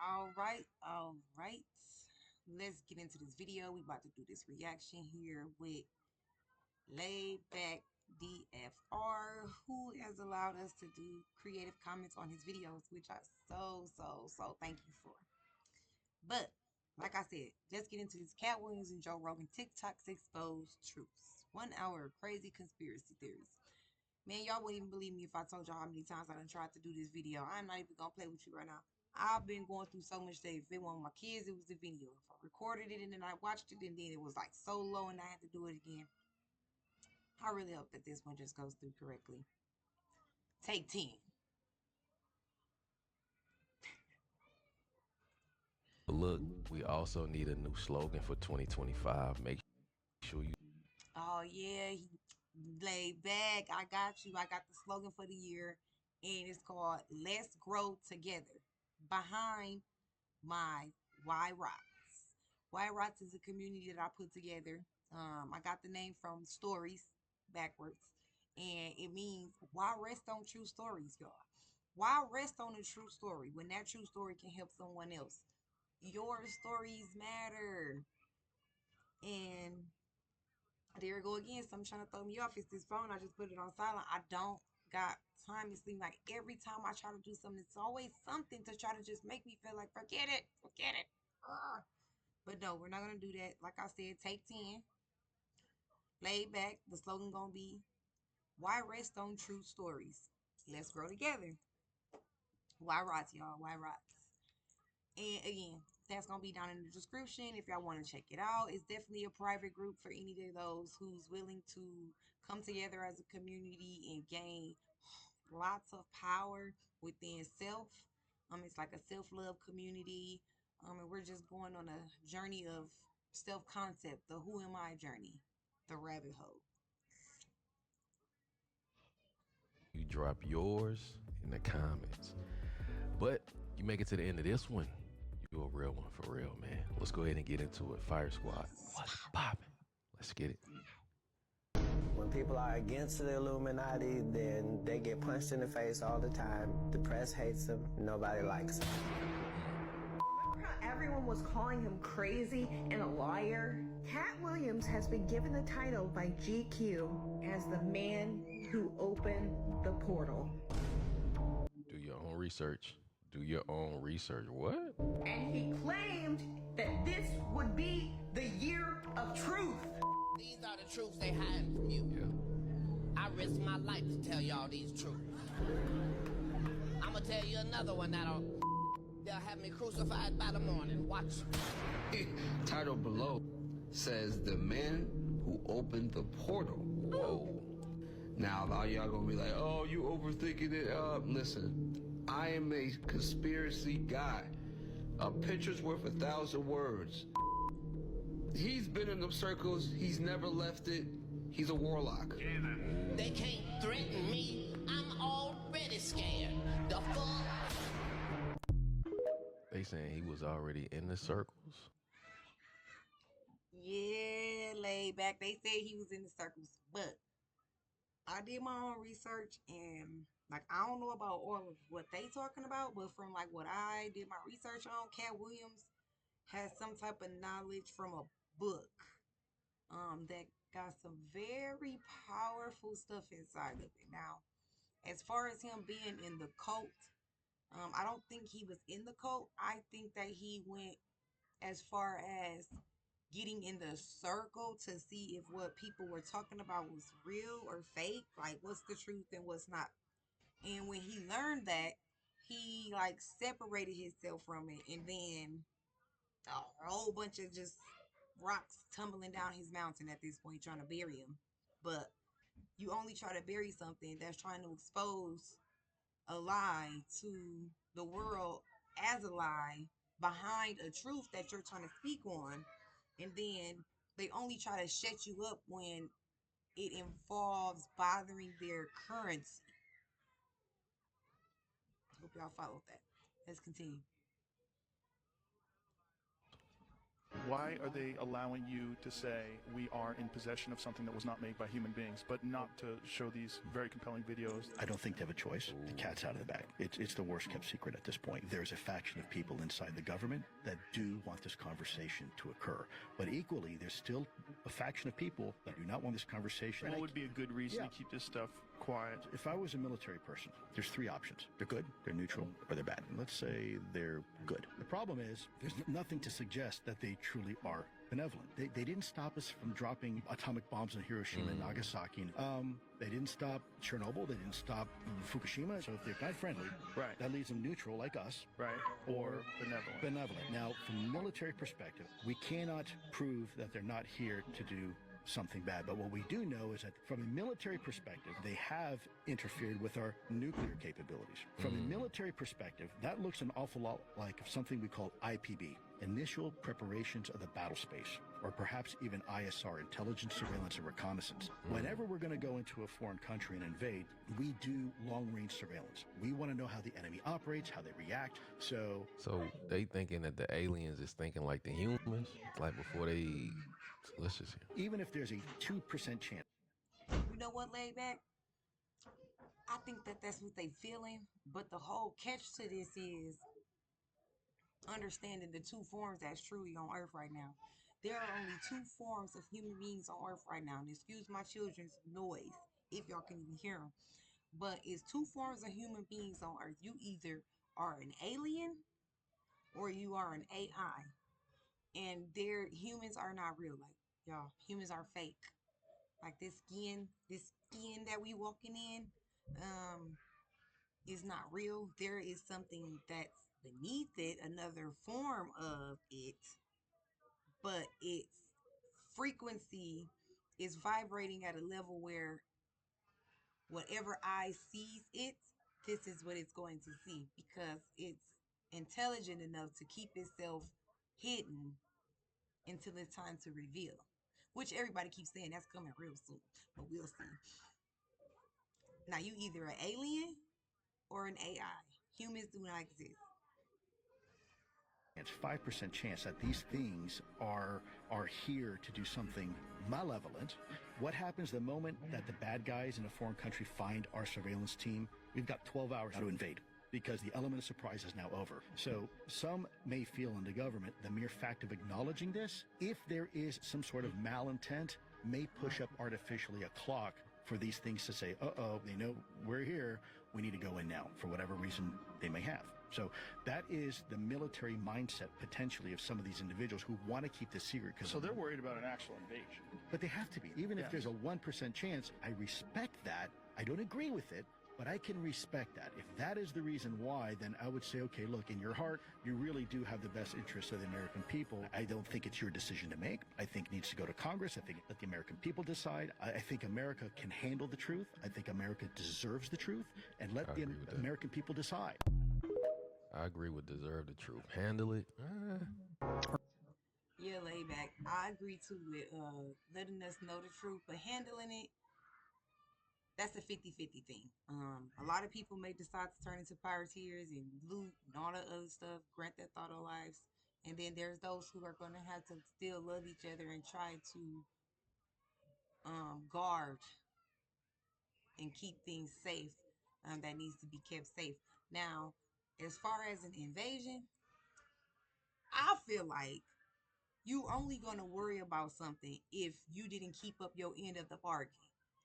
All right. Let's get into this video. We about to do this reaction here with Laid Back DFR, who has allowed us to do creative comments on his videos, which I so thank you for. But like I said, let's get into this. Cat Williams and Joe Rogan TikToks exposed truths. 1 hour of crazy conspiracy theories. Man, y'all wouldn't even believe me if I told y'all how many times I done tried to do this video. I'm not even gonna play with you right now. I've been going through so much today. If it wasn't my kids, it was the video. If I recorded it and then I watched it and then it was like so low and I had to do it again. I really hope that this one just goes through correctly. Take 10. Look, we also need a new slogan for 2025. Make sure you. Oh yeah, he laid back. I got you. I got the slogan for the year, and it's called "Let's Grow Together." Behind my YROTS. YROTS is a community that I put together. I got the name from stories backwards, and it means why rest on true stories, y'all. Why rest on a true story when that true story can help someone else? Your stories matter. And there we go again. Something trying to throw me off. It's this phone. I just put it on silent. I don't got time. It seems like every time I try to do something, it's always something to try to just make me feel like, forget it, forget it. Ugh. But no, we're not going to do that. Like I said, take 10. Laid back. The slogan going to be, why rest on true stories? Let's grow together. Why rots, y'all? Why rots? And again, that's going to be down in the description if y'all want to check it out. It's definitely a private group for any of those who's willing to come together as a community and gain lots of power within self. It's like a self-love community. And we're just going on a journey of self-concept, the who am I journey, the rabbit hole. You drop yours in the comments. But you make it to the end of this one, you a real one for real, man. Let's go ahead and get into it. Fire Squad, what's poppin'? Let's get it. When people are against the Illuminati, then they get punched in the face all the time. The press hates them. Nobody likes them. Remember how everyone was calling him crazy and a liar? Cat Williams has been given the title by GQ as the man who opened the portal. Do your own research. Do your own research. What? And he claimed that this would be the year of truth. These are the truths they hide from you. Yeah. I risk my life to tell y'all these truths. I'ma tell you another one they'll have me crucified by the morning. Watch. Title below says the man who opened the portal. Whoa. Now a lot of y'all gonna be like, oh, you overthinking it up. Listen, I am a conspiracy guy. A picture's worth 1,000 words. He's been in them circles. He's never left it. He's a warlock. They can't threaten me. I'm already scared. The fuck? They saying he was already in the circles. Yeah, laid back. They said he was in the circles, but I did my own research and like I don't know about all of what they talking about, but from like what I did my research on, Cat Williams has some type of knowledge from a book that got some very powerful stuff inside of it. Now, as far as him being in the cult, I don't think he was in the cult. I think that he went as far as getting in the circle to see if what people were talking about was real or fake, like what's the truth and what's not. And when he learned that, he like separated himself from it, and then a whole bunch of just rocks tumbling down his mountain at this point trying to bury him. But you only try to bury something that's trying to expose a lie to the world as a lie behind a truth that you're trying to speak on. And then they only try to shut you up when it involves bothering their currency. Hope y'all followed that. Let's continue. Why are they allowing you to say we are in possession of something that was not made by human beings, but not to show these very compelling videos? I don't think they have a choice. The cat's out of the bag. It's the worst kept secret at this point. There's a faction of people inside the government that do want this conversation to occur. But equally, there's still a faction of people that do not want this conversation. What would be a good reason to keep this stuff quiet? If I was a military person, there's three options. They're good, they're neutral, or they're bad. Let's say they're good. The problem is there's nothing to suggest that they truly are benevolent. They didn't stop us from dropping atomic bombs on Hiroshima and Nagasaki. They didn't stop Chernobyl. They didn't stop Fukushima. So if they're not friendly, right, that leaves them neutral like us. Right. Or benevolent. Now, from a military perspective, we cannot prove that they're not here to do something bad. But what we do know is that from a military perspective, they have interfered with our nuclear capabilities. From a military perspective, that looks an awful lot like something we call IPB, initial preparations of the battle space, or perhaps even ISR, intelligence, surveillance, and reconnaissance. Whenever we're going to go into a foreign country and invade, we do long-range surveillance. We want to know how the enemy operates, how they react. So they thinking that the aliens is thinking like the humans, like before they. Let's just hear. Even if there's a 2% chance. You know what, Layback? I think that that's what they feeling, but the whole catch to this is understanding the two forms that's truly on Earth right now. There are only two forms of human beings on Earth right now, and excuse my children's noise if y'all can even hear them. But it's two forms of human beings on Earth. You either are an alien or you are an AI. And humans are not real, like y'all. Humans are fake. Like this skin that we walking in, is not real. There is something that's beneath it, another form of it, but its frequency is vibrating at a level where whatever eye sees it, this is what it's going to see because it's intelligent enough to keep itself hidden until it's time to reveal, which everybody keeps saying that's coming real soon, but we'll see. Now, you either an alien or an AI. Humans do not exist. It's 5% chance that these things are here to do something malevolent. What happens the moment that the bad guys in a foreign country find our surveillance team? We've got 12 hours to invade, because the element of surprise is now over. So some may feel in the government the mere fact of acknowledging this, if there is some sort of malintent, may push up artificially a clock for these things to say, uh-oh, they know we're here, we need to go in now, for whatever reason they may have. So that is the military mindset, potentially, of some of these individuals who want to keep this secret. So they're worried about an actual invasion. But they have to be. Even if there's a 1% chance, I respect that. I don't agree with it, but I can respect that. If that is the reason why, then I would say, okay, look, in your heart, you really do have the best interests of the American people. I don't think it's your decision to make. I think it needs to go to Congress. I think let the American people decide. I think America can handle the truth. I think America deserves the truth, and let the American people decide. I agree with deserve the truth. Handle it. Yeah, Layback. I agree too with letting us know the truth, but handling it, that's a 50-50 thing. A lot of people may decide to turn into pirateers and loot and all that other stuff, Grand Theft Auto lives. And then there's those who are going to have to still love each other and try to guard and keep things safe that needs to be kept safe. Now, as far as an invasion, I feel like you only going to worry about something if you didn't keep up your end of the bargain.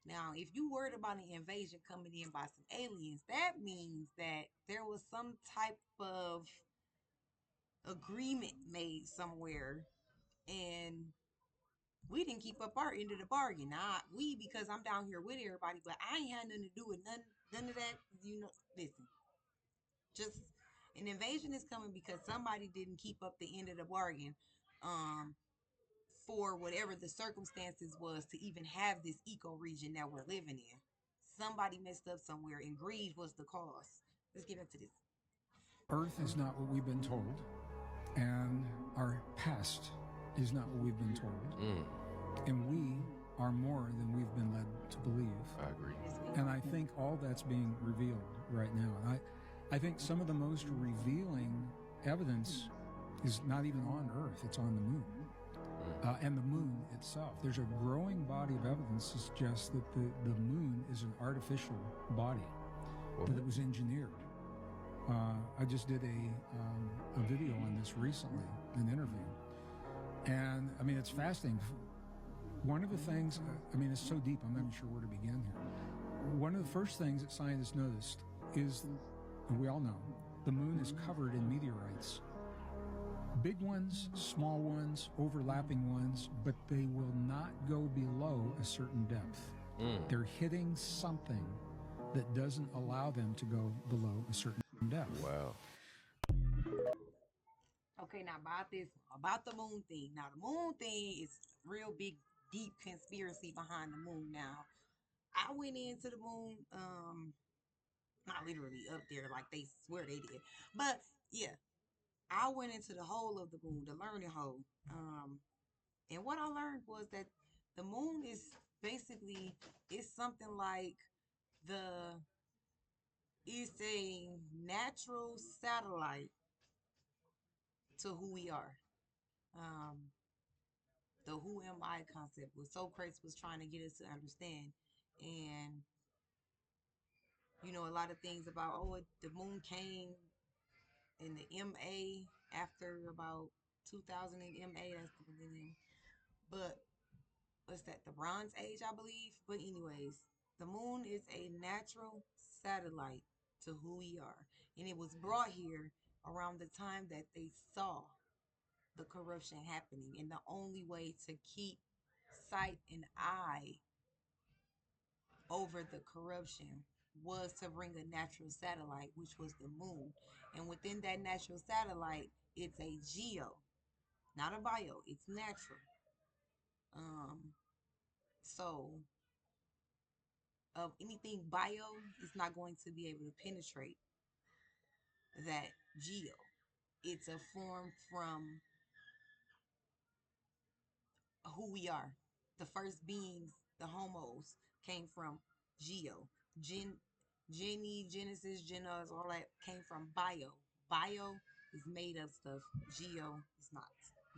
Now, if you worried about an invasion coming in by some aliens, that means that there was some type of agreement made somewhere and we didn't keep up our end of the bargain. Not we, because I'm down here with everybody, but I ain't had nothing to do with none of that. You know, listen, just an invasion is coming because somebody didn't keep up the end of the bargain. For whatever the circumstances was to even have this eco region that we're living in. Somebody messed up somewhere and greed was the cause. Let's get into this. Earth is not what we've been told, and our past is not what we've been told. And we are more than we've been led to believe. I agree. And I think all that's being revealed right now. And I think some of the most revealing evidence is not even on Earth, it's on the moon. And the moon itself. There's a growing body of evidence to suggest that the moon is an artificial body that was engineered. I just did a video on this recently, an interview. And, I mean, it's fascinating. One of the things, I mean, it's so deep, I'm not even sure where to begin here. One of the first things that scientists noticed is, and we all know, the moon is covered in meteorites. Big ones, small ones, overlapping ones, but they will not go below a certain depth. They're hitting something that doesn't allow them to go below a certain depth. Wow. Okay, now about the moon thing. Now the moon thing is real big, deep conspiracy behind the moon. Now, I went into the moon, not literally up there like they swear they did, but yeah, I went into the hole of the moon, the learning hole. And what I learned was that the moon is basically it's something like the it's a natural satellite to who we are. Um, the who am I concept was Socrates was trying to get us to understand. And a lot of things about the moon came in the MA after about 2000 in MA, that's the millennium. But what's that? The Bronze Age, I believe. But anyways, the moon is a natural satellite to who we are, and it was brought here around the time that they saw the corruption happening, and the only way to keep sight and eye over the corruption was to bring a natural satellite, which was the moon. And within that natural satellite, it's a geo, not a bio. It's natural. So of anything bio is not going to be able to penetrate that geo. It's a form from who we are. The first beings, the homos, came from geo. Genie, Genesis, Genos, all that came from bio. Bio is made of stuff. Geo is not.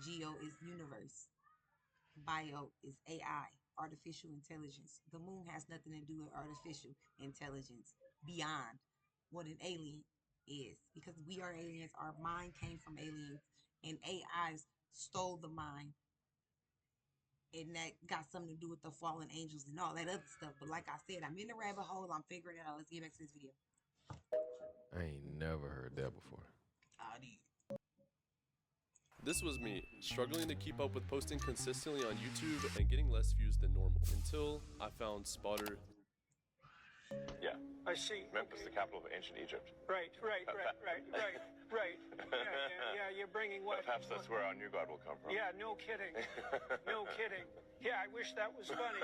Geo is universe. Bio is AI, artificial intelligence. The moon has nothing to do with artificial intelligence beyond what an alien is. Because we are aliens, our mind came from aliens, and AIs stole the mind. And that got something to do with the fallen angels and all that other stuff. But like I said, I'm in the rabbit hole. I'm figuring it out. Let's get back to this video. I ain't never heard that before. I did. This was me, struggling to keep up with posting consistently on YouTube and getting less views than normal, until I found Spotter. Yeah. I see. Memphis, the capital of ancient Egypt. Right. Yeah, you're bringing what? Perhaps that's where our new God will come from. Yeah, no kidding. No kidding. Yeah, I wish that was funny.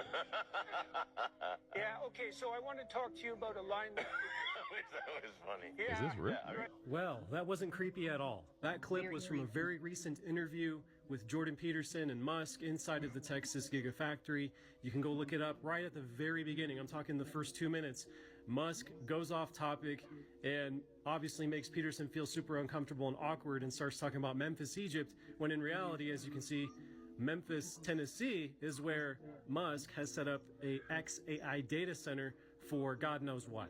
Yeah, okay, so I want to talk to you about alignment. I wish that was funny. Yeah. Is this real? Yeah, Well, that wasn't creepy at all. That clip was from a very recent interview with Jordan Peterson and Musk inside of the Texas Gigafactory. You can go look it up right at the very beginning. I'm talking the first 2 minutes. Musk goes off topic and obviously makes Peterson feel super uncomfortable and awkward and starts talking about Memphis, Egypt, when in reality, as you can see, Memphis, Tennessee is where Musk has set up a XAI data center for God knows what.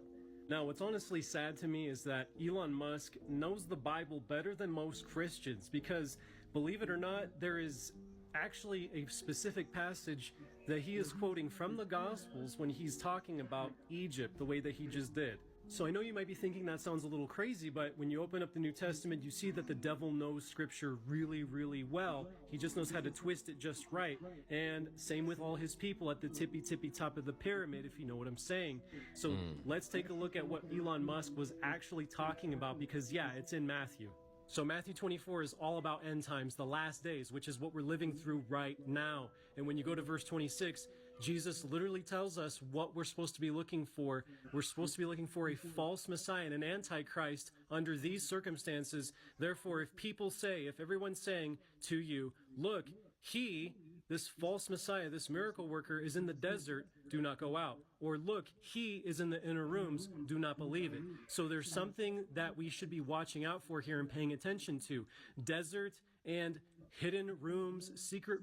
Now, what's honestly sad to me is that Elon Musk knows the Bible better than most Christians because, believe it or not, there is actually a specific passage that he is quoting from the Gospels when he's talking about Egypt the way that he just did. So I know you might be thinking that sounds a little crazy, but when you open up the New Testament, you see that the devil knows Scripture really, really well. He just knows how to twist it just right. And same with all his people at the tippy top of the pyramid, if you know what I'm saying. So let's take a look at what Elon Musk was actually talking about because, yeah, it's in Matthew. So Matthew 24 is all about end times, the last days, which is what we're living through right now. And when you go to verse 26, Jesus literally tells us what we're supposed to be looking for. We're supposed to be looking for a false Messiah and an Antichrist under these circumstances. Therefore, if everyone's saying to you, look, he this false Messiah, this miracle worker is in the desert, do not go out. Or look, he is in the inner rooms, do not believe it. So there's something that we should be watching out for here and paying attention to. Desert and hidden rooms, secret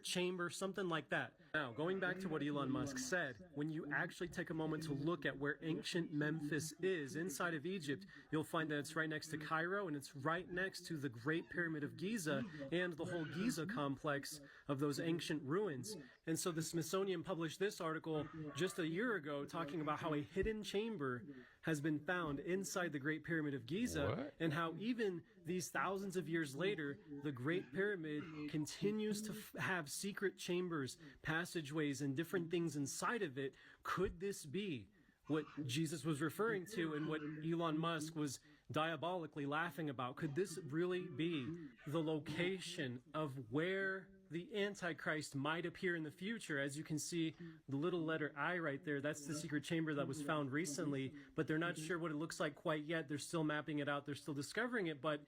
chamber, something like that. Now, going back to what Elon Musk said, when you actually take a moment to look at where ancient Memphis is inside of Egypt, you'll find that it's right next to Cairo and it's right next to the Great Pyramid of Giza and the whole Giza complex of those ancient ruins. And so the Smithsonian published this article just a year ago talking about how a hidden chamber has been found inside the Great Pyramid of Giza, and how even these thousands of years later, the Great Pyramid continues to have secret chambers, passageways, and different things inside of it. Could this be what Jesus was referring to and what Elon Musk was diabolically laughing about? Could this really be the location of where the Antichrist might appear in the future? As you can see, the little letter I right there, that's the secret chamber that was found recently, but they're not sure what it looks like quite yet. They're still mapping it out. They're still discovering it, but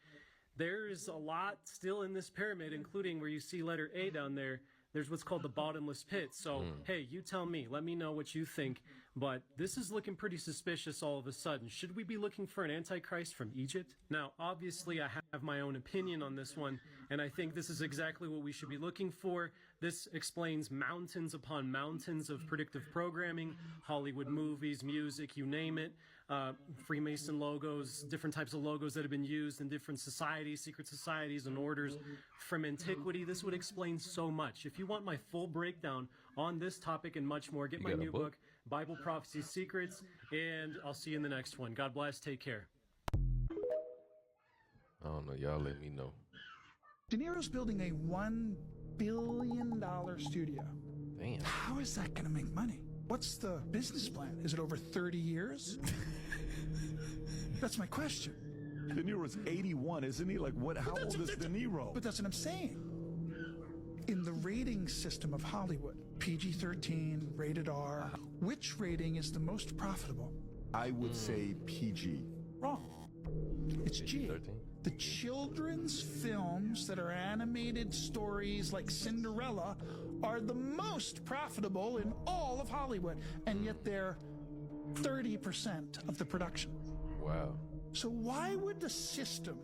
there's a lot still in this pyramid, including where you see letter A down there. There's what's called the bottomless pit. So, hey, you tell me. Let me know what you think. But this is looking pretty suspicious all of a sudden. Should we be looking for an Antichrist from Egypt? Now, obviously, I have my own opinion on this one, and I think this is exactly what we should be looking for. This explains mountains upon mountains of predictive programming, Hollywood movies, music, you name it. Freemason logos, different types of logos that have been used in different societies, secret societies and orders from antiquity. This would explain so much. If you want my full breakdown on this topic and much more, get my new book, Bible Prophecy Secrets, and I'll see you in the next one. God bless. Take care. I don't know. Y'all let me know. De Niro's building a $1 billion studio. Damn. How is that going to make money? What's the business plan? Is it over 30 years? That's my question. De Niro's 81, isn't he? Like, what? How old is De Niro? But that's what I'm saying. In the rating system of Hollywood, PG-13, rated R, which rating is the most profitable? I would say PG. Wrong. It's G. The children's films that are animated stories like Cinderella are the most profitable in all of Hollywood, and yet they're 30% of the production. Wow. So why would the system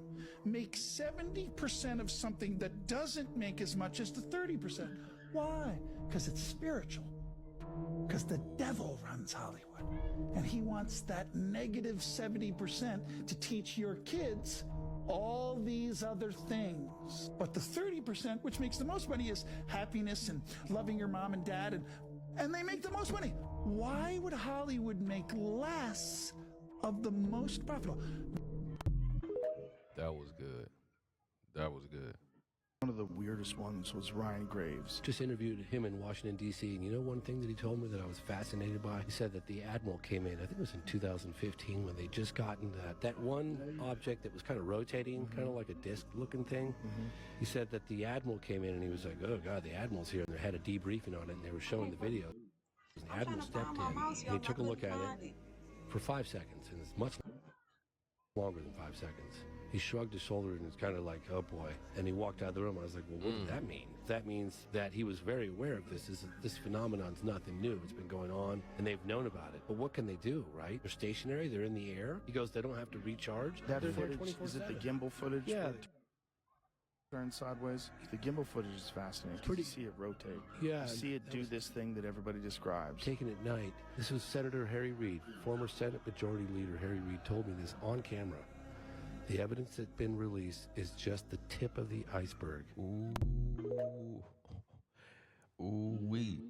make 70% of something that doesn't make as much as the 30%? Why? Because it's spiritual. Because the devil runs Hollywood, and he wants that negative 70% to teach your kids all these other things. But the 30%, which makes the most money, is happiness and loving your mom and dad, and they make the most money. Why would Hollywood make less of the most profitable? That was good. That was good. One of the weirdest ones was Ryan Graves. Just interviewed him in Washington, D.C., and you know one thing that he told me that I was fascinated by? He said that the Admiral came in, I think it was in 2015, when they just gotten that one object that was kind of rotating, kind of like a disc-looking thing. He said that the Admiral came in, and he was like, oh, God, the Admiral's here, and they had a debriefing on it, and they were showing the video. And the Admiral stepped in, and he took a look at it for 5 seconds, and it's much longer than 5 seconds. He shrugged his shoulders and was kind of like, oh boy. And he walked out of the room. I was like, well, what did that mean? That means that he was very aware of this. This phenomenon's nothing new. It's been going on, and they've known about it. But what can they do, right? They're stationary. They're in the air. He goes, they don't have to recharge. That They're there footage, is it the 24/7. gimbal footage? Yeah. where it turns sideways. The gimbal footage is fascinating. You see it rotate. Yeah. You see it do this thing that everybody describes. Taken at night. This was Senator Harry Reid, former Senate Majority Leader Harry Reid, told me this on camera. The evidence that's been released is just the tip of the iceberg. Ooh-wee.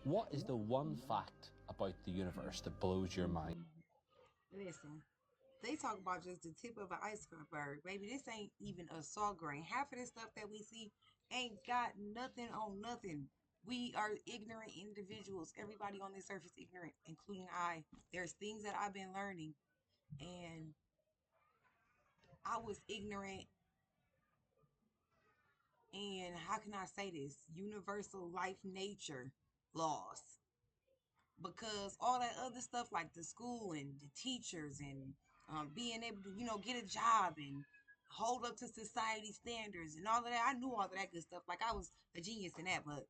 What is the one fact about the universe that blows your mind? Listen, they talk about just the tip of an iceberg. Baby, this ain't even a salt grain. Half of this stuff that we see ain't got nothing on nothing. We are ignorant individuals. Everybody on this earth is ignorant, including I. There's things that I've been learning, and I was ignorant, and how can I say this? Universal life nature laws. Because all that other stuff like the school and the teachers and being able to, get a job and hold up to society standards and all of that. I knew all of that good stuff. Like I was a genius in that, but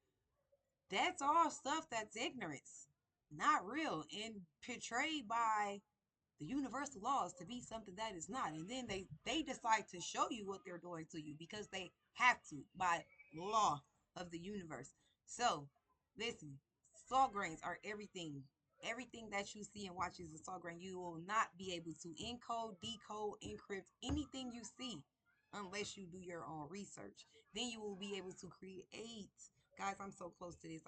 that's all stuff that's ignorance, not real, and portrayed by the universal laws to be something that is not. And then they decide to show you what they're doing to you because they have to by law of the universe. So listen, salt grains are everything. Everything that you see and watch is a salt grain. You will not be able to encode, decode, encrypt anything you see unless you do your own research. Then you will be able to create. Guys, I'm so close to this.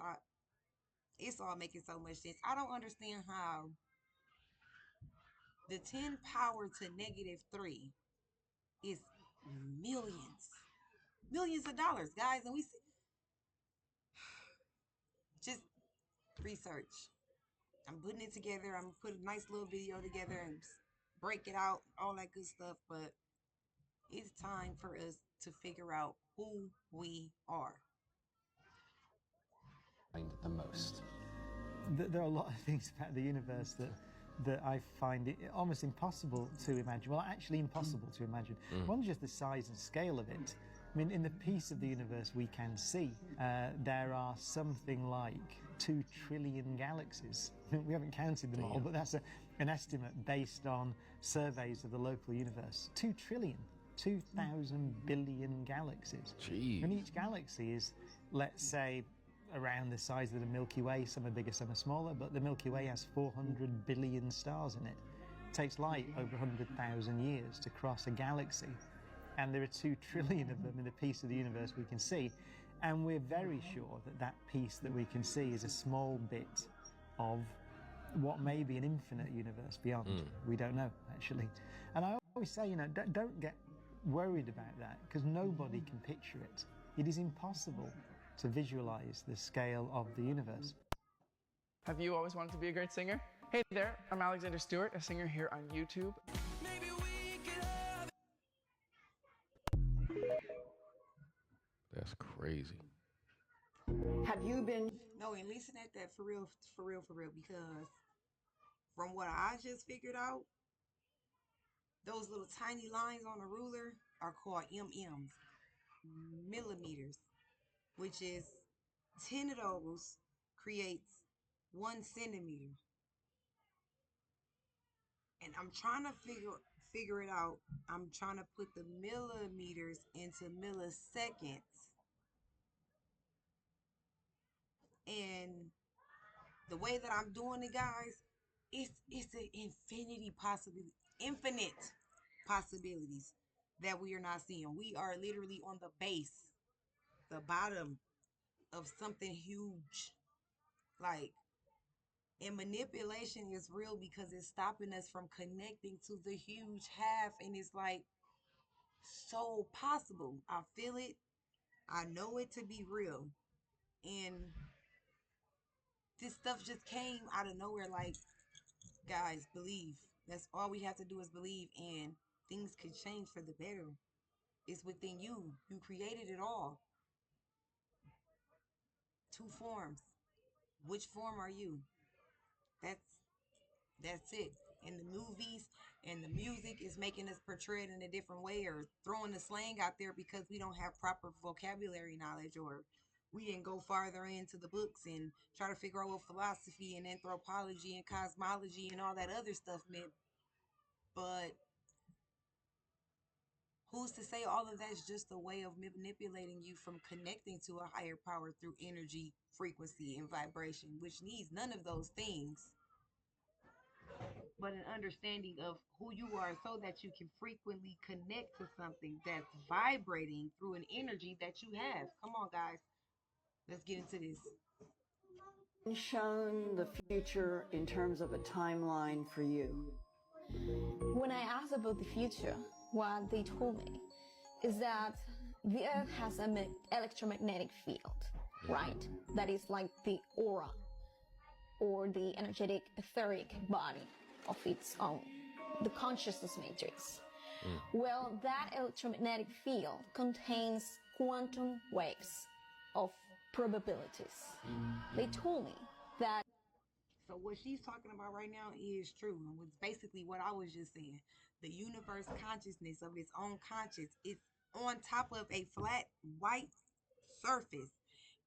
It's all making so much sense. I don't understand how the 10 power to -3 is millions of dollars, guys. And we see, just research. I'm putting it together. I'm putting a nice little video together and break it out, all that good stuff. But it's time for us to figure out who we are. The most. There are a lot of things about the universe that I find it almost impossible to imagine. Well, actually impossible to imagine. One, just the size and scale of it. I mean, in the piece of the universe we can see, there are something like 2 trillion galaxies. We haven't counted them all, but that's an estimate based on surveys of the local universe. 2 trillion, 2,000 billion galaxies. Jeez. And each galaxy is, let's say, around the size of the Milky Way. Some are bigger, some are smaller, but the Milky Way has 400 billion stars in it. It takes light over 100,000 years to cross a galaxy, and there are 2 trillion of them in the piece of the universe we can see, and we're very sure that that piece that we can see is a small bit of what may be an infinite universe beyond. We don't know, actually. And I always say, don't get worried about that, because nobody can picture it. It is impossible to visualize the scale of the universe. Have you always wanted to be a great singer? Hey there, I'm Alexander Stewart, a singer here on YouTube. That's crazy. Have you been? No, and listen at that for real, because from what I just figured out, those little tiny lines on a ruler are called MMs, millimeters, which is 10 of those creates 1 centimeter. And I'm trying to figure it out. I'm trying to put the millimeters into milliseconds. And the way that I'm doing it, guys, it's an infinite possibilities that we are not seeing. We are literally on the base, the bottom of something huge. Like, and manipulation is real because it's stopping us from connecting to the huge half, and it's like so possible. I feel it. I know it to be real. And this stuff just came out of nowhere. Like, guys, believe. That's all we have to do is believe, and things could change for the better. It's within you. You created it all. 2 forms. Which form are you? That's it. And the movies and the music is making us portray it in a different way, or throwing the slang out there because we don't have proper vocabulary knowledge, or we didn't go farther into the books and try to figure out what philosophy and anthropology and cosmology and all that other stuff meant. But who's to say all of that's just a way of manipulating you from connecting to a higher power through energy, frequency, and vibration, which needs none of those things, but an understanding of who you are so that you can frequently connect to something that's vibrating through an energy that you have. Come on, guys. Let's get into this. Shown the future in terms of a timeline for you? When I asked about the future, what they told me is that the Earth has an electromagnetic field, right? That is like the aura or the energetic etheric body of its own, the consciousness matrix. Well, that electromagnetic field contains quantum waves of probabilities. They told me that. So what she's talking about right now is true. And was basically what I was just saying. The universe consciousness of its own conscious is on top of a flat white surface.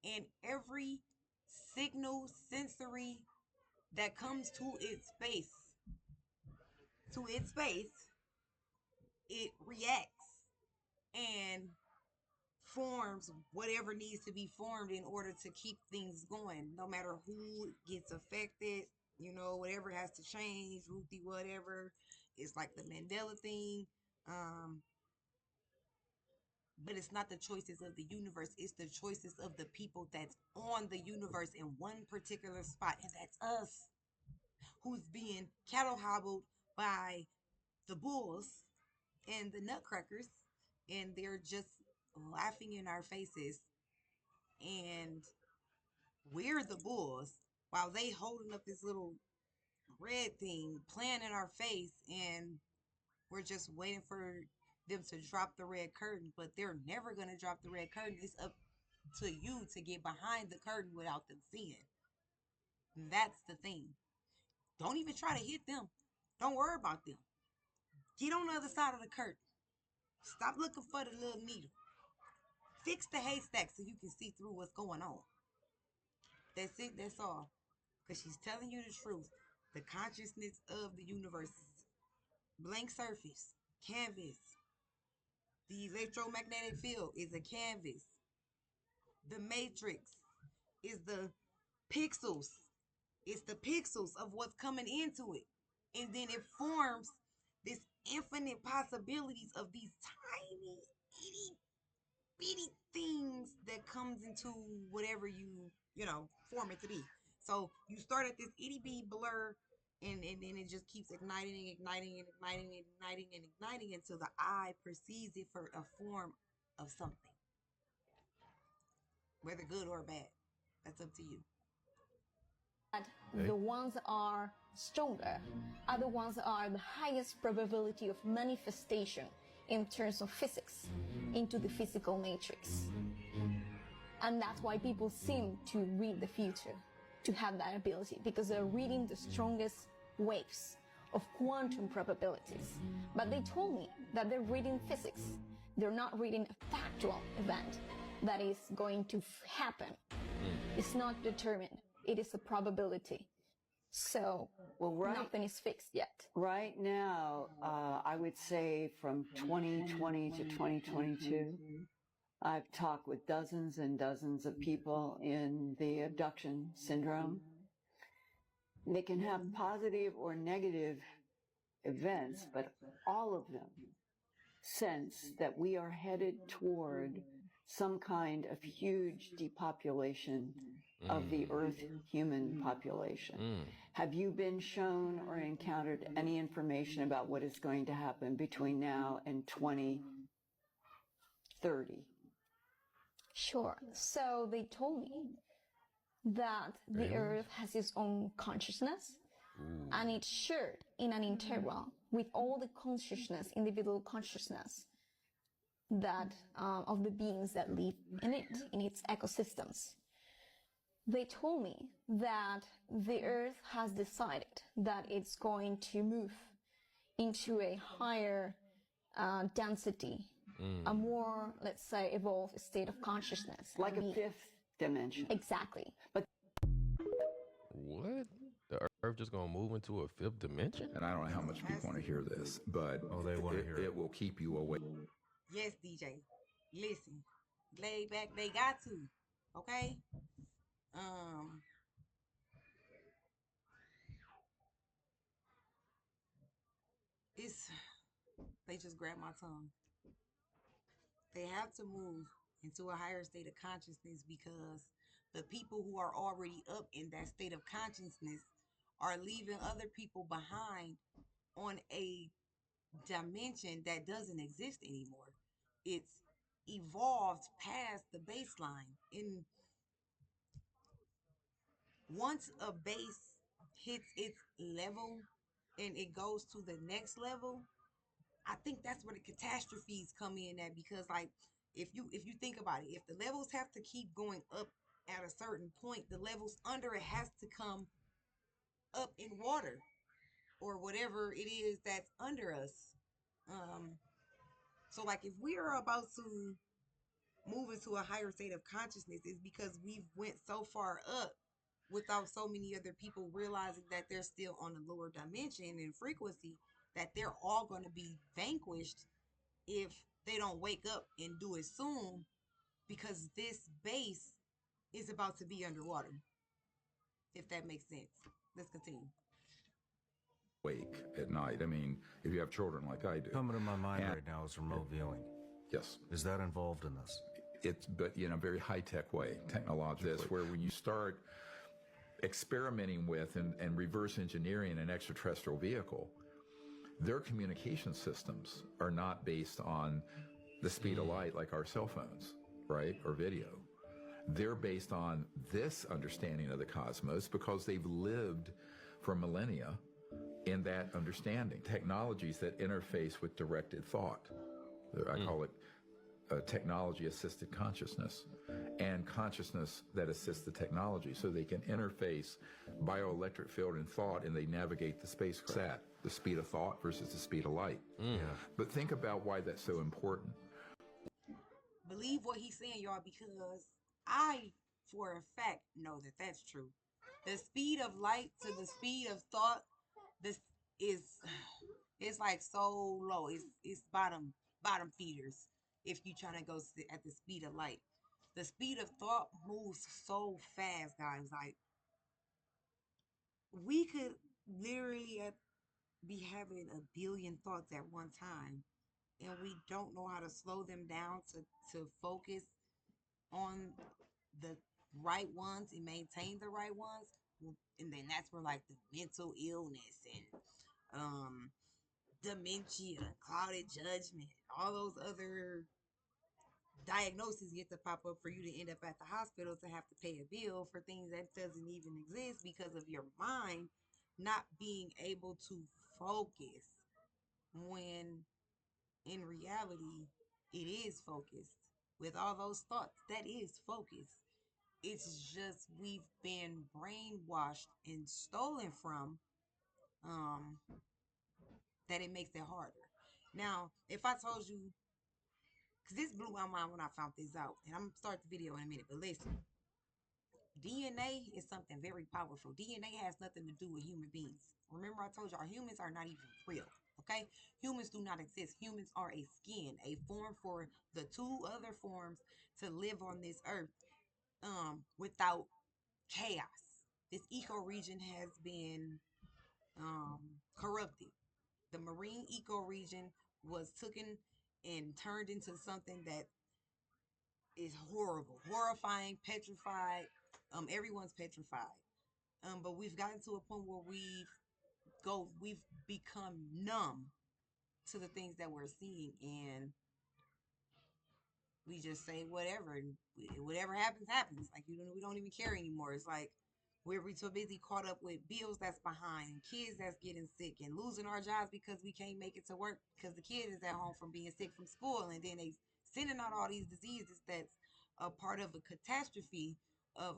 And every signal sensory that comes to its space, it reacts and forms whatever needs to be formed in order to keep things going, no matter who gets affected, whatever has to change, Ruthie, whatever. It's like the Mandela thing. But it's not the choices of the universe, it's the choices of the people that's on the universe in one particular spot, and that's us, who's being cattle hobbled by the bulls and the nutcrackers, and they're just laughing in our faces, and we're the bulls while they holding up this little red thing playing in our face, and we're just waiting for them to drop the red curtain. But they're never going to drop the red curtain. It's up to you to get behind the curtain without them seeing. And that's the thing. Don't even try to hit them. Don't worry about them. Get on the other side of the curtain. Stop looking for the little needle. Fix the haystack so you can see through what's going on. That's it. That's all. Because she's telling you the truth. The consciousness of the universe. Blank surface. Canvas. The electromagnetic field is a canvas. The matrix is the pixels. It's the pixels of what's coming into it. And then it forms this infinite possibilities of these tiny, itty bitty things that comes into whatever you form it to be. So you start at this itty bitty blur, and then it just keeps igniting and igniting and igniting and igniting and igniting until the eye perceives it for a form of something, whether good or bad. That's up to you. The ones that are stronger are the ones that are the highest probability of manifestation in terms of physics into the physical matrix. And that's why people seem to read the future, to have that ability, because they're reading the strongest waves of quantum probabilities. But they told me that they're reading physics. They're not reading a factual event that is going to happen. It's not determined. It is a probability. So nothing is fixed yet. Right now, I would say from 2020 to 2022, I've talked with dozens and dozens of people in the abduction syndrome. They can have positive or negative events, but all of them sense that we are headed toward some kind of huge depopulation of the Earth human population. Have you been shown or encountered any information about what is going to happen between now and 2030? Sure. So they told me that the Earth has its own consciousness, and it's shared in an interval with all the consciousness, individual consciousness that of the beings that live in it, in its ecosystems. They told me that the Earth has decided that it's going to move into a higher density, a more, let's say, evolved state of consciousness. Like a fifth dimension. Exactly. But What? The Earth just gonna move into a fifth dimension? And I don't know how much people want to hear this, but they want to hear it will keep you awake. Yes, DJ. Listen. Lay back, they got to. Okay? They just grabbed my tongue. They have to move into a higher state of consciousness because the people who are already up in that state of consciousness are leaving other people behind on a dimension that doesn't exist anymore. It's evolved past the baseline. And once a base hits its level and it goes to the next level, I think that's where the catastrophes come in at, because like if you think about it, if the levels have to keep going up at a certain point, the levels under it has to come up in water or whatever it is that's under us. So like if we are about to move into a higher state of consciousness, it's because we've went so far up without so many other people realizing that they're still on a lower dimension and frequency, that they're all going to be vanquished if they don't wake up and do it soon, because this base is about to be underwater. If that makes sense. Let's continue. Wake at night. I mean, if you have children like I do. Coming to my mind right now is remote viewing. Yes. Is that involved in this? It's, but in a very high-tech way, technologically. This, where when you start experimenting with and reverse engineering an extraterrestrial vehicle, their communication systems are not based on the speed of light like our cell phones, right, or video. They're based on this understanding of the cosmos because they've lived for millennia in that understanding. Technologies that interface with directed thought. I call it technology-assisted consciousness, and consciousness that assists the technology, so they can interface bioelectric field and thought, and they navigate the spacecraft. The speed of thought versus the speed of light. Yeah. But think about why that's so important. Believe what he's saying, y'all, because I, for a fact, know that that's true. The speed of light to the speed of thought, this is, it's like so low. It's bottom feeders if you trying to go at the speed of light. The speed of thought moves so fast, guys. Like, we could literally be having a billion thoughts at one time, and we don't know how to slow them down to focus on the right ones and maintain the right ones. And then that's where like the mental illness and dementia, clouded judgment, all those other diagnoses get to pop up for you to end up at the hospital to have to pay a bill for things that doesn't even exist because of your mind not being able to focus, when in reality it is focused. With all those thoughts, that is focus. It's just we've been brainwashed and stolen from, that it makes it harder. Now, if I told you, because this blew my mind when I found this out, and I'm going to start the video in a minute, but listen, DNA is something very powerful. DNA has nothing to do with human beings. Remember I told you, our humans are not even real, okay? Humans do not exist. Humans are a skin, a form for the two other forms to live on this earth without chaos. This ecoregion has been corrupted. The marine ecoregion was taken and turned into something that is horrible, horrifying, petrified. Everyone's petrified. But we've gotten to a point where we've become numb to the things that we're seeing, and we just say whatever, and whatever happens, happens. Like, we don't even care anymore. It's like we're so busy caught up with bills that's behind, and kids that's getting sick, and losing our jobs because we can't make it to work because the kid is at home from being sick from school, and then they sending out all these diseases that's a part of a catastrophe of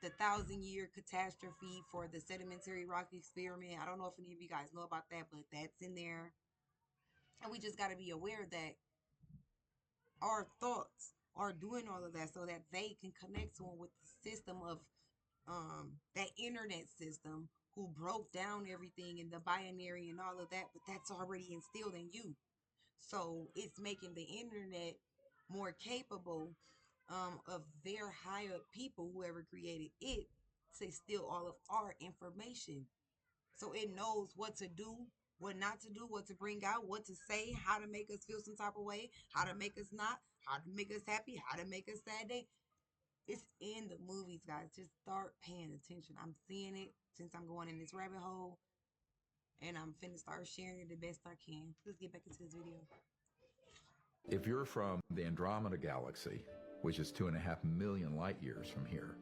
the 1,000-year catastrophe for the sedimentary rock experiment. I don't know if any of you guys know about that, but that's in there. And we just got to be aware that our thoughts are doing all of that so that they can connect to them with the system of that internet system, who broke down everything in the binary and all of that, but that's already instilled in you. So it's making the internet more capable of their high up people, whoever created it, to steal all of our information. So it knows what to do, what not to do, what to bring out, what to say, how to make us feel some type of way, how to make us not, how to make us happy, how to make us sad. It's in the movies, guys. Just start paying attention. I'm seeing it since I'm going in this rabbit hole, and I'm finna start sharing it the best I can. Let's get back into this video. If you're from the Andromeda galaxy, which is 2.5 million light years from here,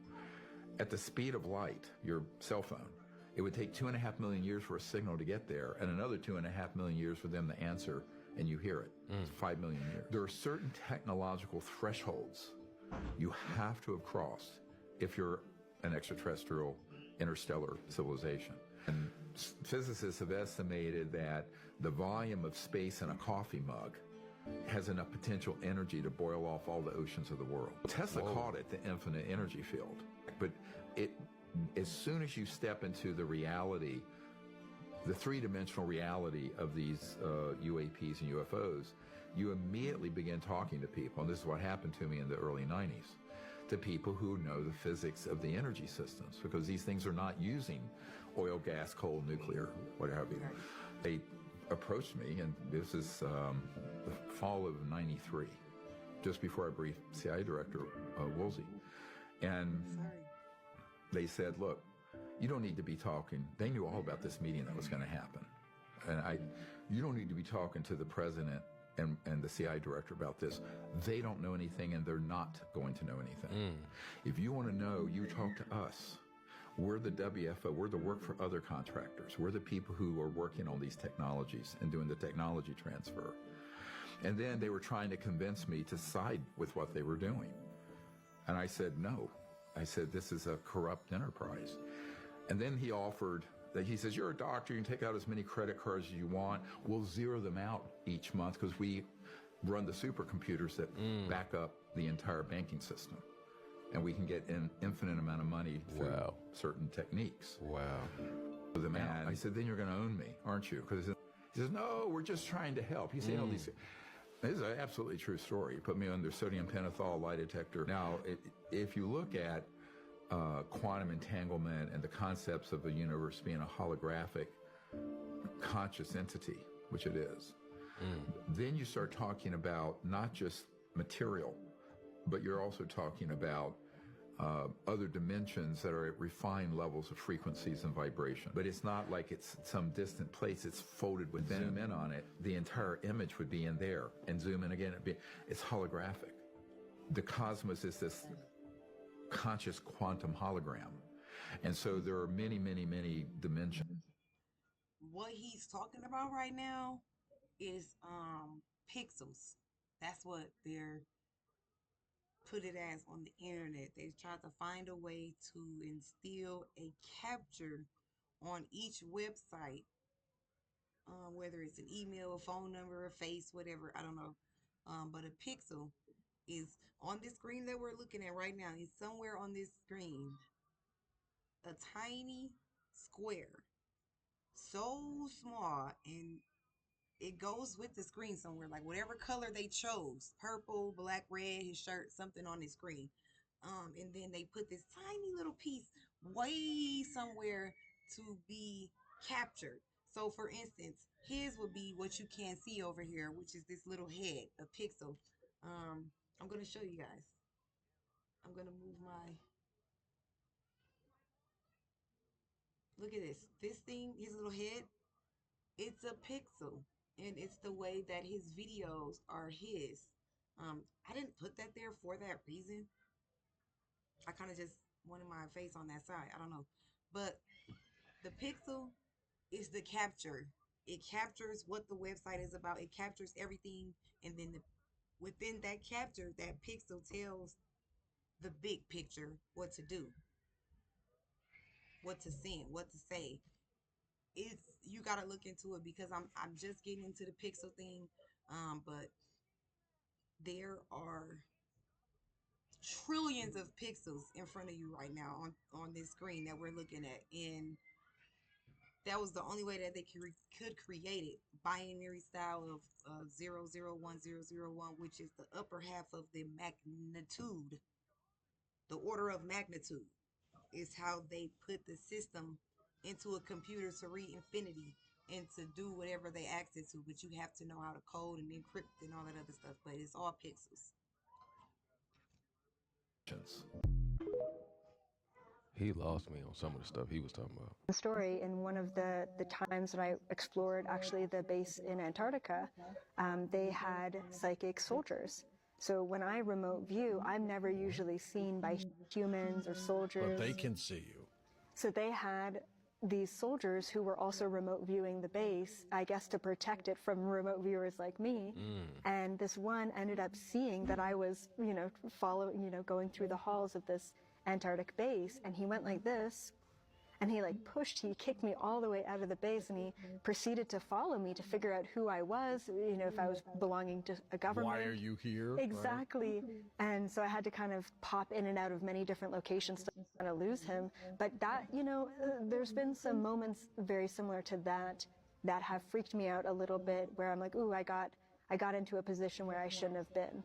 at the speed of light, your cell phone, it would take 2.5 million years for a signal to get there, and another 2.5 million years for them to answer, and you hear it. It's 5 million years. There are certain technological thresholds you have to have crossed if you're an extraterrestrial interstellar civilization. And physicists have estimated that the volume of space in a coffee mug has enough potential energy to boil off all the oceans of the world. Tesla called it the infinite energy field. But as soon as you step into the reality, the three-dimensional reality of these UAPs and UFOs, you immediately begin talking to people, and this is what happened to me in the early 90s, to people who know the physics of the energy systems, because these things are not using oil, gas, coal, nuclear, whatever. They approached me, and this is the fall of '93, just before I briefed CIA Director Woolsey, and they said, look, you don't need to be talking. They knew all about this meeting that was going to happen. And you don't need to be talking to the president and the CIA director about this. They don't know anything, and they're not going to know anything. If you want to know, you talk to us. We're the WFO. We're the work for other contractors. We're the people who are working on these technologies and doing the technology transfer. And then they were trying to convince me to side with what they were doing. And I said, no. I said, this is a corrupt enterprise. And then he offered that, he says, you're a doctor, you can take out as many credit cards as you want. We'll zero them out each month because we run the supercomputers that back up the entire banking system. And we can get an infinite amount of money through certain techniques. The man, I said, then you're going to own me, aren't you? Because he says, no, we're just trying to help. He's saying all these. This is an absolutely true story. He put me under sodium pentothal lie detector. Now, if you look at quantum entanglement and the concepts of the universe being a holographic conscious entity, which it is, then you start talking about not just material, but you're also talking about other dimensions that are at refined levels of frequencies and vibration. But it's not like it's some distant place. It's folded with zoom in on it. The entire image would be in there, and zoom in again. It's holographic. The cosmos is this conscious quantum hologram. And so there are many, many, many dimensions. What he's talking about right now is pixels. That's what they're put it as on the internet. They tried to find a way to instill a capture on each website, whether it's an email, a phone number, a face, whatever, I don't know. But a pixel is on this screen that we're looking at right now. Is somewhere on this screen a tiny square, so small, and it goes with the screen somewhere, like whatever color they chose, purple, black, red, his shirt, something on his screen. And then they put this tiny little piece way somewhere to be captured. So for instance, his would be what you can see over here, which is this little head, a pixel. I'm going to show you guys. I'm going to move my, look at this. This thing, his little head, it's a pixel. And it's the way that his videos are his. I didn't put that there for that reason. I kind of just wanted my face on that side. I don't know. But the pixel is the capture. It captures what the website is about. It captures everything. And then within that capture, that pixel tells the big picture what to do, what to send, what to say. You gotta look into it, because I'm just getting into the pixel thing. But there are trillions of pixels in front of you right now on this screen that we're looking at, and that was the only way that they could create it. Binary style of 001001, which is the upper half of the magnitude, the order of magnitude, is how they put the system into a computer to read infinity and to do whatever they asked it to. But you have to know how to code and encrypt and all that other stuff. But it's all pixels. He lost me on some of the stuff he was talking about. The story, in one of the times that I explored actually the base in Antarctica, they had psychic soldiers. So when I remote view, I'm never usually seen by humans or soldiers. But they can see you. So they had these soldiers who were also remote viewing the base, I guess to protect it from remote viewers like me. And this one ended up seeing that I was, going through the halls of this Antarctic base, and he went like this, And he like he kicked me all the way out of the base, and he proceeded to follow me to figure out who I was, you know, if I was belonging to a government. Why are you here? Exactly. Right? And so I had to kind of pop in and out of many different locations to kind of lose him. But that, you know, there's been some moments very similar to that that have freaked me out a little bit, where I'm like, ooh, I got into a position where I shouldn't have been.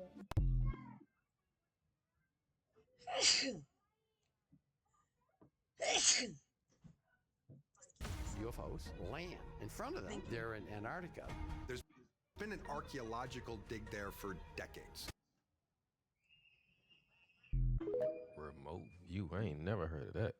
UFOs land in front of them. They're in Antarctica. There's been an archaeological dig there for decades. Remote view. I ain't never heard of that.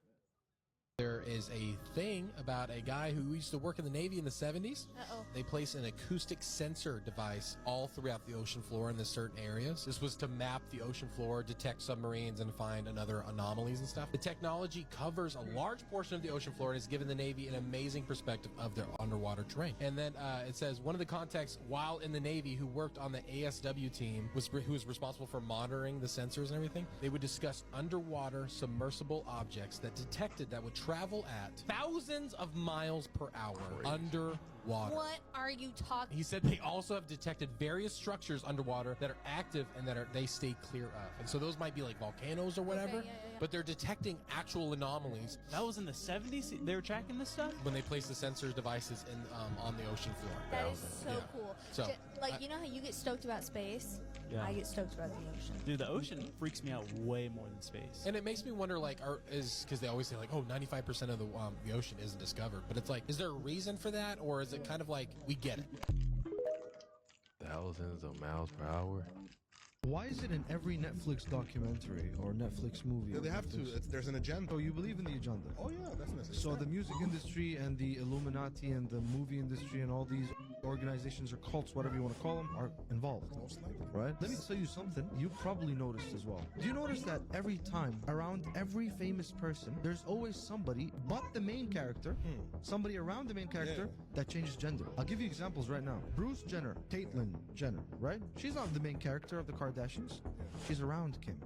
There is a thing about a guy who used to work in the Navy in the 70s. They place an acoustic sensor device all throughout the ocean floor in the certain areas. This was to map the ocean floor, detect submarines, and find other anomalies and stuff. The technology covers a large portion of the ocean floor and has given the Navy an amazing perspective of their underwater terrain. And then it says one of the contacts while in the Navy who worked on the ASW team who was responsible for monitoring the sensors and everything. They would discuss underwater submersible objects that detected that would travel at thousands of miles per hour underwater. What are you talking? He said they also have detected various structures underwater that are active and that they stay clear of. And so those might be like volcanoes or whatever, but they're detecting actual anomalies. That was in the 70s? They were tracking this stuff? When they placed the sensors devices in on the ocean floor. That is so cool. So, like, you know how you get stoked about space? Yeah. I get stoked about the ocean. Dude, the ocean freaks me out way more than space. And it makes me wonder, like, because they always say, like, 95% of the ocean isn't discovered. But it's like, is there a reason for that? Or is it kind of like, we get it? Thousands of miles per hour. Why is it in every Netflix documentary or Netflix movie? Yeah, they have to. There's an agenda. Oh, you believe in the agenda? Oh, yeah, that's necessary. So the music industry and the Illuminati and the movie industry and all these organizations or cults, whatever you want to call them, are involved. Most likely. Right? Let me tell you something you probably noticed as well. Do you notice that every time, around every famous person, there's always somebody but the main character, somebody around the main character that changes gender? I'll give you examples right now. Bruce Jenner, Caitlyn Jenner, right? She's not the main character of the Kardashians. She's around Kim.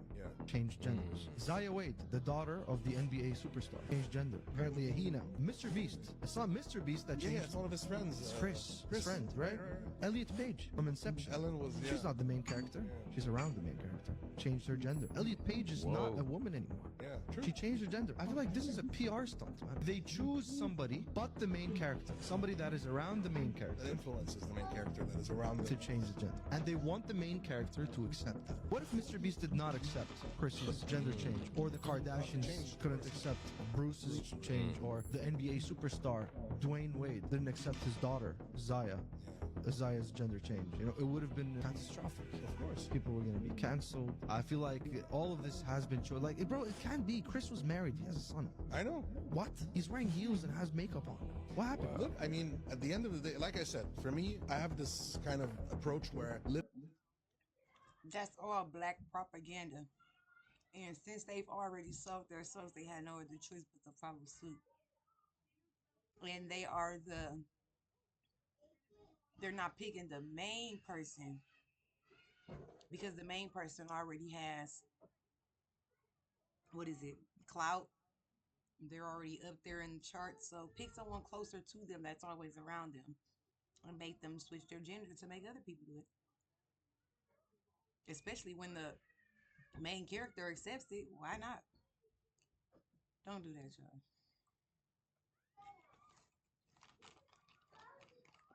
Changed genders. Zaya Wade, the daughter of the NBA superstar, changed gender. Apparently a he now. Mr. Beast. It's not Mr. Beast that changed. Yeah, it's one of his friends. It's Chris. His friend, right? Elliot Page from Inception. Ellen was. She's not the main character. She's around the main character. Changed her gender. Elliot Page is not a woman anymore. Yeah, true. She changed her gender. I feel like this is a PR stunt, man. They choose somebody but the main character. Somebody that is around the main character. That influences the main character that is around them. To change the gender. And they want the main character to accept that. What if Mr. Beast did not accept Chris's gender change? Or the Kardashians couldn't accept Bruce's change? Or the NBA superstar Dwayne Wade didn't accept his daughter, Zaya's gender change? You know, it would have been catastrophic. Of course. People were going to be canceled. I feel like all of this has been shown. Like, bro, it can't be. Chris was married. He has a son. I know. What? He's wearing heels and has makeup on. What happened? Look, I mean, at the end of the day, like I said, for me, I have this kind of approach where that's all black propaganda. And since they've already sold their souls, they had no other choice but to follow suit. And they're not picking the main person because the main person already has, clout. They're already up there in the charts. So pick someone closer to them that's always around them and make them switch their gender to make other people do it. Especially when the main character accepts it. Why not? Don't do that, y'all.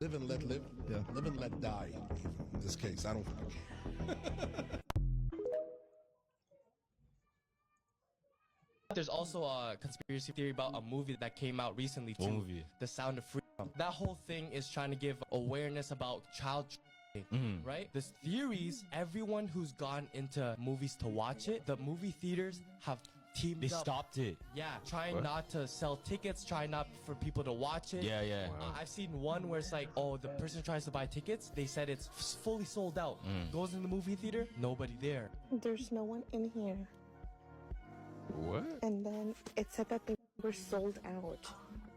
Live and let live. Yeah. Live and let die. In this case, I don't. There's also a conspiracy theory about a movie that came out recently too. What movie? The Sound of Freedom. That whole thing is trying to give awareness about child trafficking, right? There's theories. Everyone who's gone into movies to watch it, the movie theaters have teamed They up. stopped it. Yeah, trying What? not to sell tickets, trying not for people to watch it. Yeah, yeah. I've seen one where it's like, oh, the person tries to buy tickets. They said it's fully sold out. Goes in the movie theater, nobody there. There's no one in here. What? And then it said that they were sold out.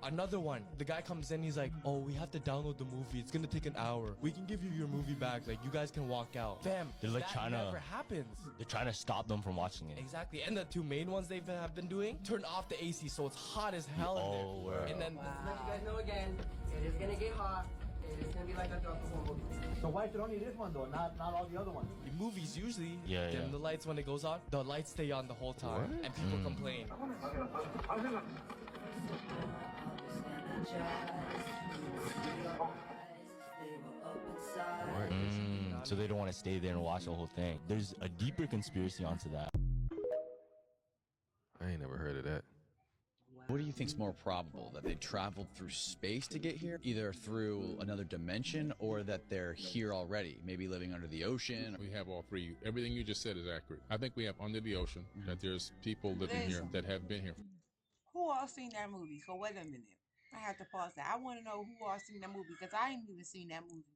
Another one. The guy comes in, he's like, oh, we have to download the movie. It's gonna take an hour. We can give you your movie back. Like, you guys can walk out. Fam, They're like that trying to. never happens. They're trying to stop them from watching it. Exactly. And the two main ones they have been doing, turn off the AC so it's hot as hell in there. Wow. And then Let you guys know again, it is gonna get hot. It is gonna be like a throughout the whole movie. So why is it only this one though, not all the other ones? the movies usually Yeah, dim yeah. the lights when it goes on. The lights stay on the whole time, and people complain. So they don't want to stay there and watch the whole thing. There's a deeper conspiracy onto that. I ain't never heard of that. What do you think's more probable, that they traveled through space to get here, either through another dimension, or that they're here already, maybe living under the ocean? We have all three. Everything you just said is accurate. I think we have under the ocean, that there's people living here that have been here. Who all seen that movie? So wait a minute. I have to pause that. I want to know who all seen that movie because I ain't even seen that movie.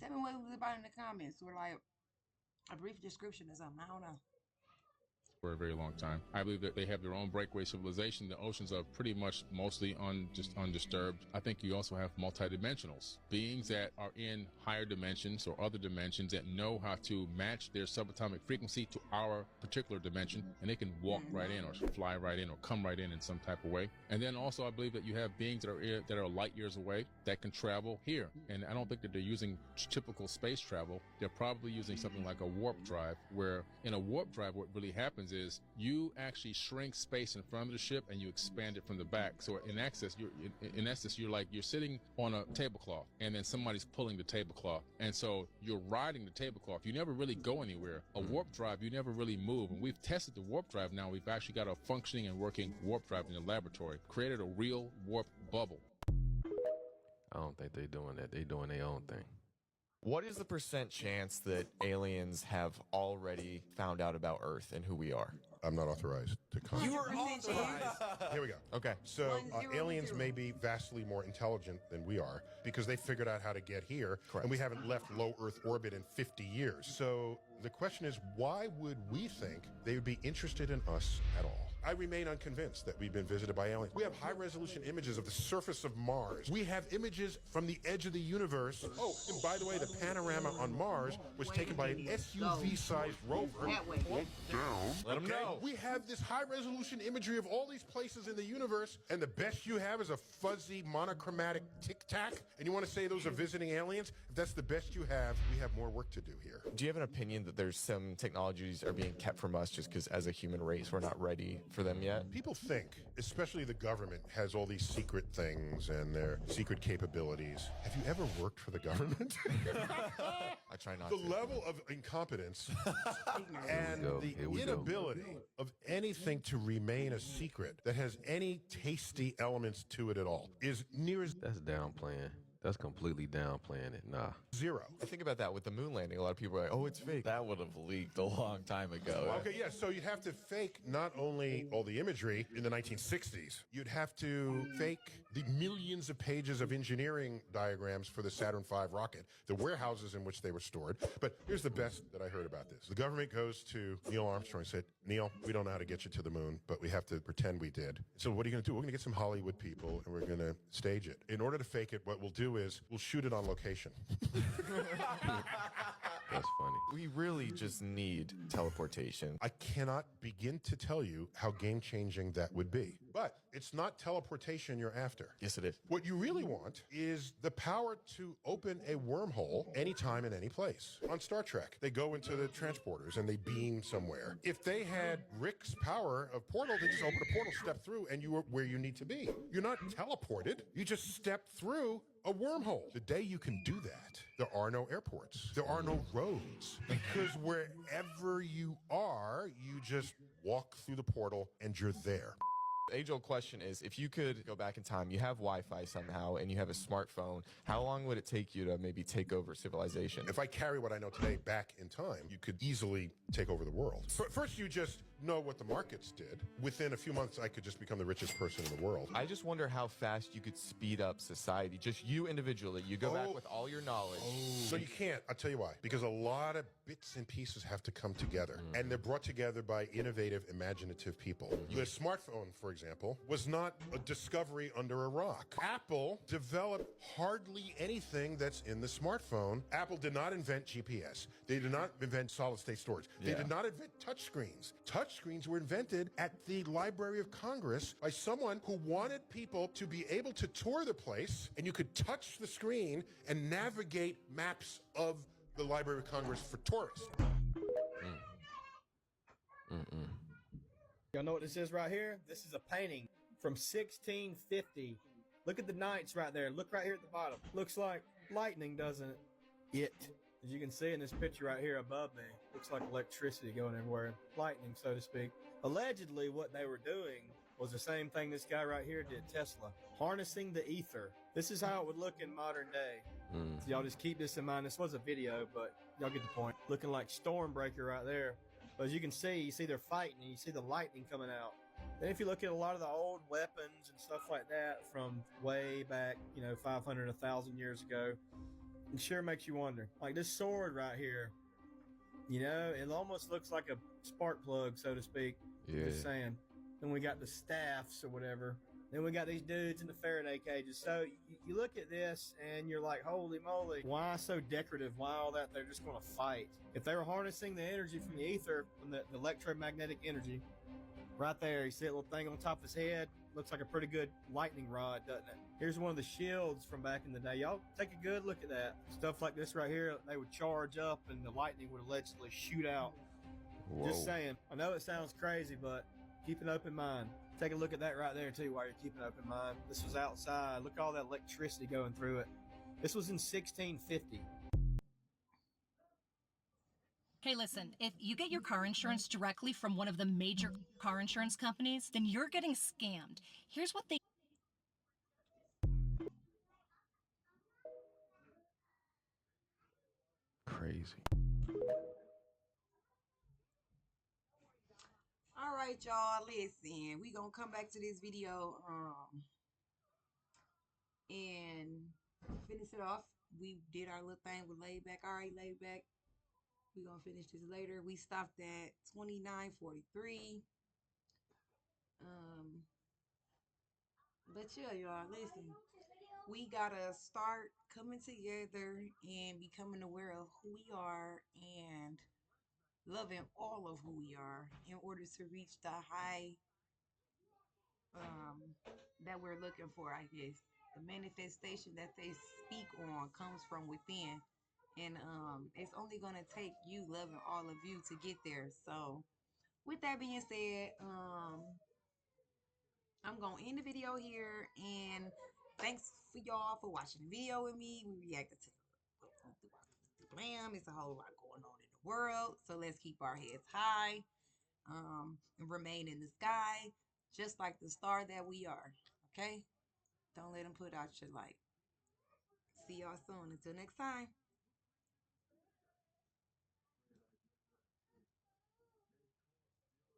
Tell me what it was about in the comments, or like a brief description or something. I don't know. For a very long time. I believe that they have their own breakaway civilization. The oceans are pretty much mostly undisturbed. I think you also have multidimensionals, beings that are in higher dimensions or other dimensions that know how to match their subatomic frequency to our particular dimension, and they can walk right in or fly right in or come right in some type of way. And then also I believe that you have beings that are light years away that can travel here. And I don't think that they're using typical space travel. They're probably using something like a warp drive, where in a warp drive what really happens is you actually shrink space in front of the ship and you expand it from the back. So in essence, you're sitting on a tablecloth and then somebody's pulling the tablecloth. And so you're riding the tablecloth. You never really go anywhere. A warp drive, you never really move. And we've tested the warp drive now. We've actually got a functioning and working warp drive in the laboratory, created a real warp bubble. I don't think they're doing that. They're doing their own thing. What is the % chance that aliens have already found out about Earth and who we are? I'm not authorized to comment. You are authorized. Here we go. Okay. So aliens may be vastly more intelligent than we are because they figured out how to get here. Correct. And we haven't left low Earth orbit in 50 years. So the question is, why would we think they would be interested in us at all? I remain unconvinced that we've been visited by aliens. We have high-resolution images of the surface of Mars. We have images from the edge of the universe. Oh, and by the way, the panorama on Mars was taken by an SUV-sized rover. Let them know. We have this high-resolution imagery of all these places in the universe, and the best you have is a fuzzy, monochromatic tic-tac, and you want to say those are visiting aliens? If that's the best you have, we have more work to do here. Do you have an opinion that there's some technologies are being kept from us just because as a human race we're not ready for them yet? People think, especially the government, has all these secret things and their secret capabilities. Have you ever worked for the government? I try not to. to. The level of incompetence and the inability of anything to remain a secret that has any tasty elements to it at all is near as... That's downplaying. That's completely downplaying it. Nah. Zero. I think about that with the moon landing. A lot of people are like, oh, it's fake. That would have leaked a long time ago. Okay, yeah, so you'd have to fake not only all the imagery in the 1960s, you'd have to fake the millions of pages of engineering diagrams for the Saturn V rocket, the warehouses in which they were stored. But here's the best that I heard about this. The government goes to Neil Armstrong and said, Neil, we don't know how to get you to the moon, but we have to pretend we did. So what are you going to do? We're going to get some Hollywood people and we're going to stage it. In order to fake it, what we'll do is we'll shoot it on location. That's funny. We really just need teleportation. I cannot begin to tell you how game-changing that would be. But it's not teleportation you're after. Yes, it is. What you really want is the power to open a wormhole anytime and any place. On Star Trek, they go into the transporters and they beam somewhere. If they had Rick's power of portal, they just open a portal, step through, and you are where you need to be. You're not teleported. You just step through a wormhole. The day you can do that, there are no airports. There are no roads. Because wherever you are, you just walk through the portal and you're there. The age-old question is, if you could go back in time, you have Wi-Fi somehow, and you have a smartphone, how long would it take you to maybe take over civilization? If I carry what I know today back in time, you could easily take over the world. First, you just know what the markets did. Within a few months, I could just become the richest person in the world. I just wonder how fast you could speed up society. Just you individually. You go back with all your knowledge. So you can't. I'll tell you why. Because a lot of bits and pieces have to come together. And they're brought together by innovative, imaginative people. The smartphone, for example, was not a discovery under a rock. Apple developed hardly anything that's in the smartphone. Apple did not invent GPS. They did not invent solid-state storage. They did not invent touchscreens. Touchscreens were invented at the Library of Congress by someone who wanted people to be able to tour the place, and you could touch the screen and navigate maps of the Library of Congress for tourists. Y'all know what this is right here? This is a painting from 1650. Look at the knights right there. Look right here at the bottom. Looks like lightning, doesn't it? As you can see in this picture right here above me, looks like electricity going everywhere. Lightning, so to speak. Allegedly, what they were doing was the same thing this guy right here did, Tesla. Harnessing the ether. This is how it would look in modern day. So y'all just keep this in mind. This was a video, but y'all get the point. Looking like Stormbreaker right there. But as you can see, you see they're fighting and you see the lightning coming out. Then if you look at a lot of the old weapons and stuff like that from way back, 500, 1,000 years ago, it sure makes you wonder. Like this sword right here, it almost looks like a spark plug, so to speak. Yeah. Just saying. Then we got the staffs or whatever. Then we got these dudes in the Faraday cages. So you look at this and you're like, holy moly, why so decorative? Why all that? They're just going to fight. If they were harnessing the energy from the ether, from the electromagnetic energy, right there, you see that little thing on top of his head? Looks like a pretty good lightning rod, doesn't it? Here's one of the shields from back in the day. Y'all take a good look at that. Stuff like this right here, they would charge up and the lightning would allegedly shoot out. Whoa. Just saying. I know it sounds crazy, but keep an open mind. Take a look at that right there, too, while you're keeping an open mind. This was outside. Look at all that electricity going through it. This was in 1650. Hey, listen, if you get your car insurance directly from one of the major car insurance companies, then you're getting scammed. Here's what they... Crazy. All right, y'all, listen, we gonna come back to this video and finish it off. We did our little thing with laid back. All right, laid back. We gonna finish this later. We stopped at 29:43. But yeah, y'all, listen, we gotta start coming together and becoming aware of who we are and loving all of who we are in order to reach the high that we're looking for, I guess. The manifestation that they speak on comes from within. And it's only gonna take you loving all of you to get there. So with that being said, I'm gonna end the video here, and thanks for y'all for watching the video with me. We reacted to blam. It's a whole lot going on in the world, so let's keep our heads high and remain in the sky just like the star that we are. Okay, don't let them put out your light. See y'all soon. Until next time.